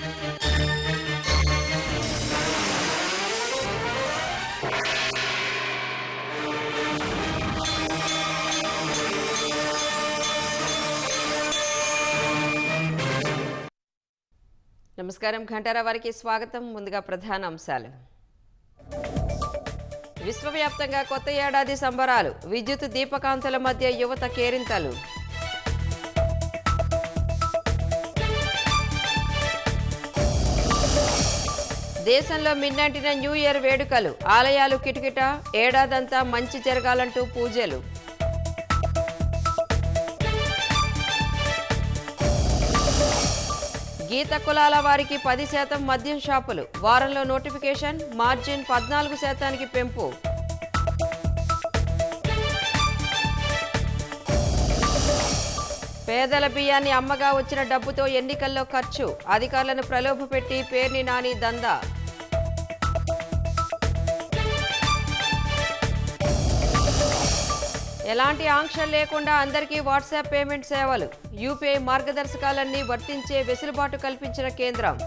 నమస్కారం. ఘంటారా వారికి స్వాగతం. ముందుగా ప్రధాన అంశాలు. విశ్వవ్యాప్తంగా కొత్త ఏడాది సంబరాలు. విద్యుత్ దీపకాంతుల మధ్య యువత కేరింతలు. దేశంలో మిన్నంటిన న్యూ ఇయర్ వేడుకలు. ఆలయాలు కిటకిట. ఏడాదంతా మంచి జరగాలంటూ పూజలు. గీత కులాల వారికి 10% మద్యం షాపులు. వారంలో నోటిఫికేషన్. మార్జిన్ 14% పెంపు. పేదల బియ్యాన్ని అమ్మగా వచ్చిన డబ్బుతో ఎన్నికల్లో ఖర్చు. అధికారులను ప్రలోభపెట్టి పేర్ని నాని దందా. ఎలాంటి ఆంక్షలు లేకుండా అందరికీ వాట్సాప్ పేమెంట్ సేవలు. యూపీఐ మార్గదర్శకాలన్నీ వర్తించే వెసులుబాటు కల్పించిన కేంద్రం.